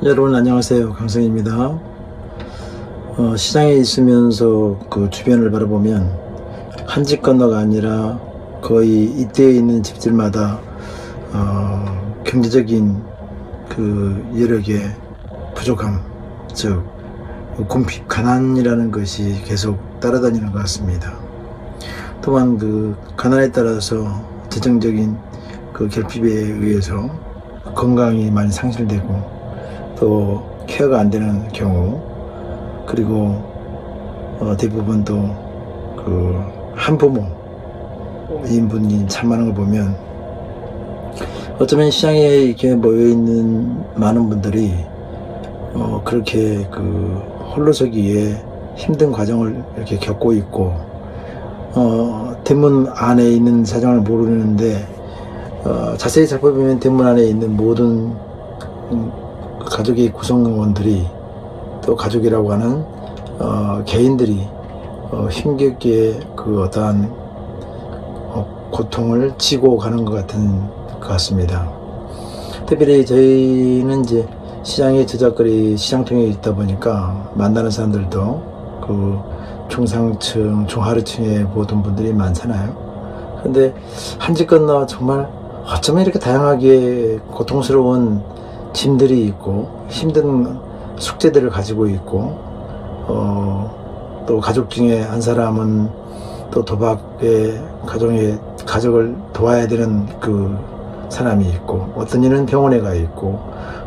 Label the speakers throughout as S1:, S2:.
S1: 여러분 안녕하세요. 강성입니다. 시장에 있으면서 그 주변을 바라보면 한 집 건너가 아니라 거의 이때에 있는 집들마다 경제적인 그 여력의 부족함, 즉 궁핍, 가난이라는 것이 계속 따라다니는 것 같습니다. 또한 그 가난에 따라서 재정적인 그 결핍에 의해서 건강이 많이 상실되고 또 케어가 안 되는 경우, 그리고 대부분 또 그 한부모 인분이 참 많은 걸 보면 어쩌면 시장에 이렇게 모여 있는 많은 분들이 그렇게 그 홀로서기에 힘든 과정을 이렇게 겪고 있고, 대문 안에 있는 사정을 모르는데 자세히 살펴보면 대문 안에 있는 모든 가족의 구성원들이, 또 가족이라고 하는 개인들이 힘겹게 그 어떠한 고통을 지고 가는 것 같습니다. 특별히 저희는 이제 시장의 저작거리 시장통에 있다 보니까 만나는 사람들도 그 중상층, 중하류층의 모든 분들이 많잖아요. 그런데 한 집 건너 정말 어쩌면 이렇게 다양하게 고통스러운 짐들이 있고 힘든 숙제들을 가지고 있고, 또 가족 중에 한 사람은 또 도박에 가족을 도와야 되는 그 사람이 있고, 어떤 이는 병원에 가 있고,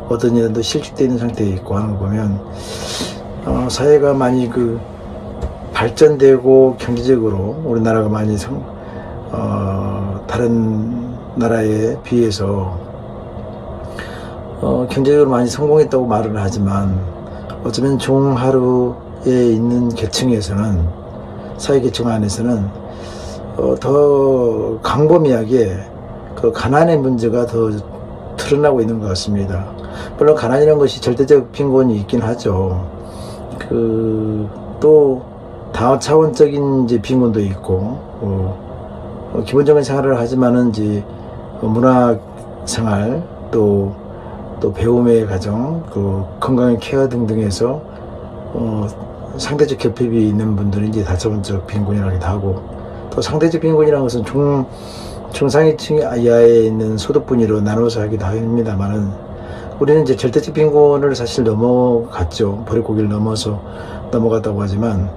S1: 어떤 이는 또 실직되어 있는 상태에 있고 하는 걸 보면 사회가 많이 그 발전되고 경제적으로 우리나라가 많이 다른 나라에 비해서 경제적으로 많이 성공했다고 말을 하지만, 어쩌면 중하루에 있는 계층에서는, 사회 계층 안에서는 더 광범위하게 그 가난의 문제가 더 드러나고 있는 것 같습니다. 물론 가난이라는 것이 절대적 빈곤이 있긴 하죠. 또 다차원적인 이제 빈곤도 있고, 기본적인 생활을 하지만은 이제 문화 생활, 또 배움의 과정, 그 건강의 케어 등등에서 상대적 결핍이 있는 분들은 이제 다차원적 빈곤이라고 하기도 하고, 또 상대적 빈곤이라는 것은 중상위층 이하에 있는 소득분위로 나눠서 하기도 합니다만은, 우리는 이제 절대적 빈곤을 사실 넘어갔죠. 보릿고개를 넘어서 넘어갔다고 하지만,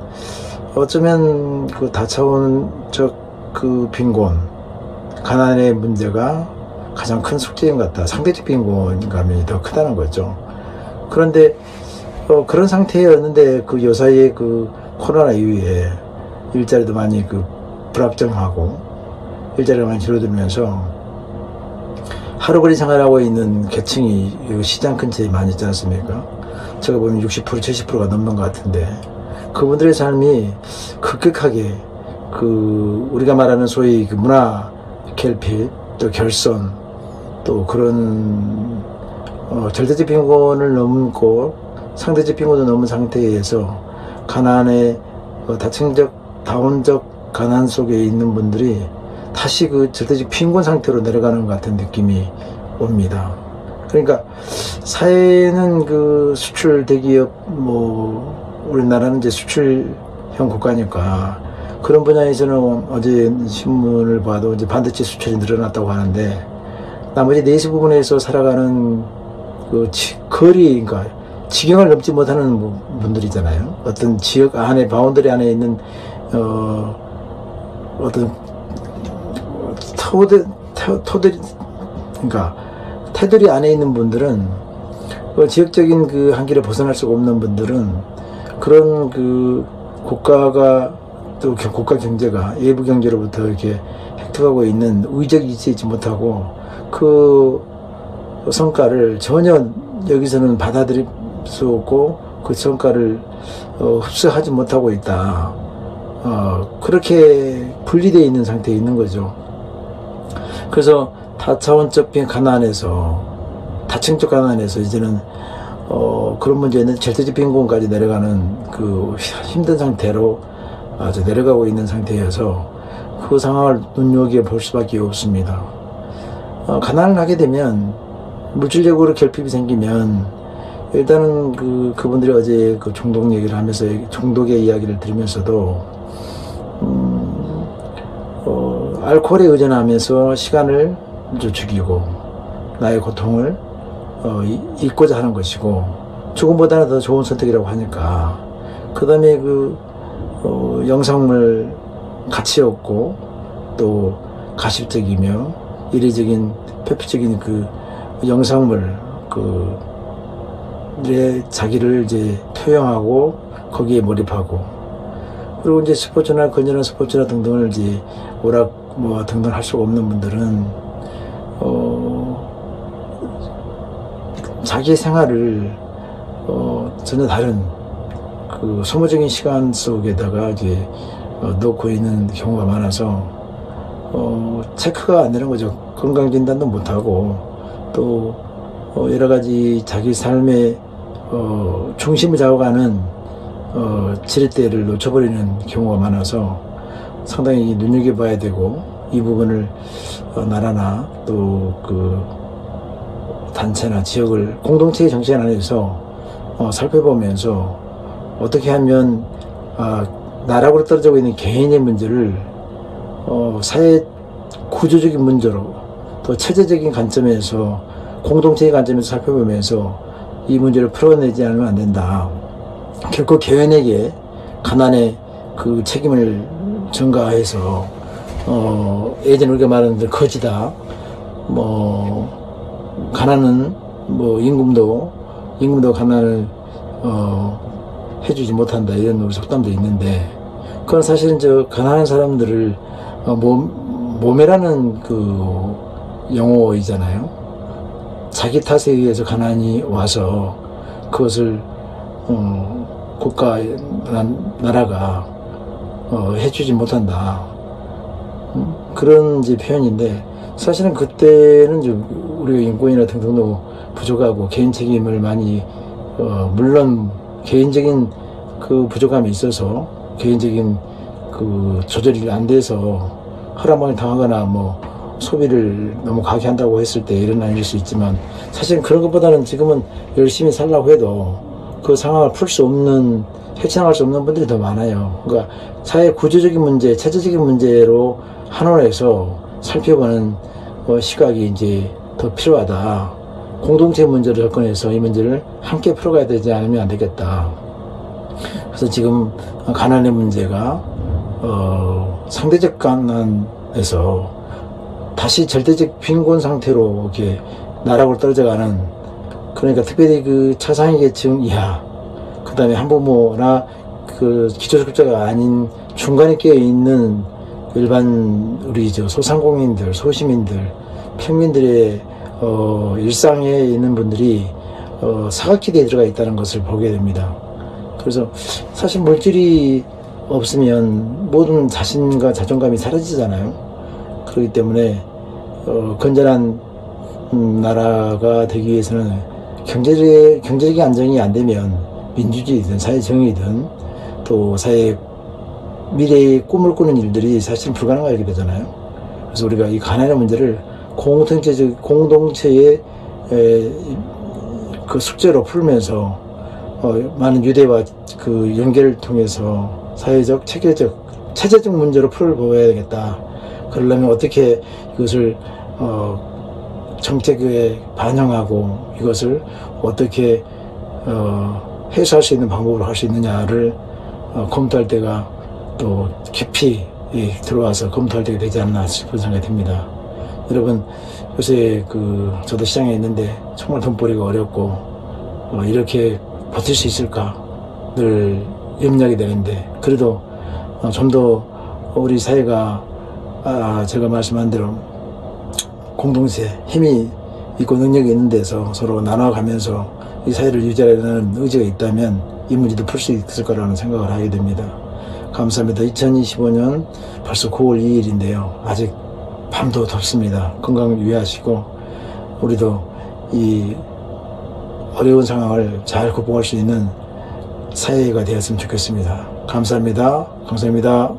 S1: 어쩌면 그 다차원적 그 빈곤, 가난의 문제가 가장 큰 숙제인 것 같다. 상대적 빈곤감이 더 크다는 거죠. 그런데 그런 상태였는데 그 요사이에 그 코로나 이후에 일자리도 많이 그 불확정하고 일자리가 많이 줄어들면서 하루거리 생활하고 있는 계층이 시장 근처에 많이 있지 않습니까? 제가 보면 60%, 70%가 넘는 것 같은데, 그분들의 삶이 급격하게 그 우리가 말하는 소위 그 문화 결핍, 또 결손, 또 그런 절대적 빈곤을 넘고 상대적 빈곤을 넘은 상태에서 가난의 다원적 가난 속에 있는 분들이 다시 그 절대적 빈곤 상태로 내려가는 것 같은 느낌이 옵니다. 그러니까 사회는 그 수출 대기업, 우리나라는 이제 수출형 국가니까 그런 분야에서는 어제 신문을 봐도 이제 반도체 수출이 늘어났다고 하는데, 나머지 내수 부분에서 살아가는 그 그러니까 지경을 넘지 못하는 분들이잖아요. 어떤 지역 안에, 바운더리 안에 있는 어떤 그러니까 테두리 안에 있는 분들은, 그 지역적인 그 한계를 벗어날 수가 없는 분들은, 그런 그 국가가, 또 국가 경제가 외부 경제로부터 이렇게 획득하고 있는 의적이 있지 못하고 그 성과를 전혀 여기서는 받아들일 수 없고 그 성과를 흡수하지 못하고 있다. 그렇게 분리되어 있는 상태에 있는 거죠. 그래서 다차원적 가난에서, 다층적 가난에서 이제는 그런 문제는 절대적 빈곤까지 내려가는 그 힘든 상태로 아주 내려가고 있는 상태여서 그 상황을 눈여겨볼 수밖에 없습니다. 가난을 하게 되면, 물질적으로 결핍이 생기면 일단은 그분들이 어제 그 중독 얘기를 하면서 중독의 이야기를 들으면서도 알코올에 의존하면서 시간을 죽이고 나의 고통을 잊고자 하는 것이고 죽음보다는 더 좋은 선택이라고 하니까 그 다음에 영상물 가치 없고 또 가십적이며 이례적인 표피적인 영상물 내 자기를 이제 투영하고 거기에 몰입하고 그리고 이제 스포츠나 건전한 스포츠나 등등을 이제 등등 할 수 없는 분들은 자기 생활을 전혀 다른 소모적인 시간 속에다가 이제 놓고 있는 경우가 많아서 체크가 안 되는 거죠. 건강 진단도 못하고 또 여러 가지 자기 삶의 중심을 잡아가는 지렛대를 놓쳐버리는 경우가 많아서 상당히 눈여겨봐야 되고 이 부분을 나라나 또 단체나 지역을 공동체의 정신 안에서 살펴보면서 어떻게 하면 나락으로 떨어지고 있는 개인의 문제를 사회 구조적인 문제로 또 체제적인 관점에서 공동체의 관점에서 살펴보면서 이 문제를 풀어내지 않으면 안 된다. 결코 개인에게 가난의 책임을 전가해서 예전 우리가 말하는 거지다. 가난은 임금도 가난을 해주지 못한다 이런 우리 속담도 있는데 그건 사실은 가난한 사람들을 모매라는 용어이잖아요. 자기 탓에 의해서 가난이 와서 그것을 국가 나라가 해주지 못한다 그런 이제 표현인데 사실은 그때는 우리가 인권이나 등등도 부족하고 개인 책임을 많이 물론 개인적인 부족함이 있어서 개인적인 조절이 안 돼서 허락을 당하거나 소비를 너무 과하게 한다고 했을 때 일어날 수 있지만 사실은 그런 것보다는 지금은 열심히 살라고 해도 그 상황을 풀 수 없는 헤쳐나갈 수 없는 분들이 더 많아요. 그러니까 사회 구조적인 문제, 체제적인 문제로 한원해서 살펴보는 시각이 이제 더 필요하다. 공동체 문제를 접근해서 이 문제를 함께 풀어가야 되지 않으면 안 되겠다. 그래서 지금 가난의 문제가 상대적 가난에서 다시 절대적 빈곤 상태로 이렇게 나락으로 떨어져가는 그러니까 특별히 차상위 계층 이하 그 다음에 한부모나 기초수급자가 아닌 중간에 끼어있는 일반 우리 소상공인들, 소시민들, 평민들의 일상에 있는 분들이 사각지대에 들어가 있다는 것을 보게 됩니다. 그래서 사실 물질이 없으면 모든 자신과 자존감이 사라지잖아요. 그렇기 때문에 건전한 나라가 되기 위해서는 경제적인 안정이 안 되면 민주주의든 사회정의든 또 사회 미래의 꿈을 꾸는 일들이 사실 불가능하게 되잖아요. 그래서 우리가 이 가난의 문제를 공동체의 숙제로 풀면서 많은 유대와 연계를 통해서 사회적, 체제적 문제로 풀어보아야겠다. 그러려면 어떻게 이것을 정책에 반영하고 이것을 어떻게 해소할 수 있는 방법으로 할 수 있느냐를 검토할 때가 또 깊이 들어와서 검토할 때가 되지 않나 싶은 생각이 듭니다. 여러분 요새 저도 시장에 있는데 정말 돈벌이가 어렵고 이렇게 버틸 수 있을까 늘 염려하게 되는데 그래도 좀 더 우리 사회가 제가 말씀한 대로 공동체 힘이 있고 능력이 있는 데서 서로 나눠가면서 이 사회를 유지하려는 의지가 있다면 이 문제도 풀 수 있을 거라는 생각을 하게 됩니다. 감사합니다. 2025년 벌써 9월 2일인데요. 아직 밤도 덥습니다. 건강 유의하시고 우리도 이 어려운 상황을 잘 극복할 수 있는 사회가 되었으면 좋겠습니다. 감사합니다. 감사합니다.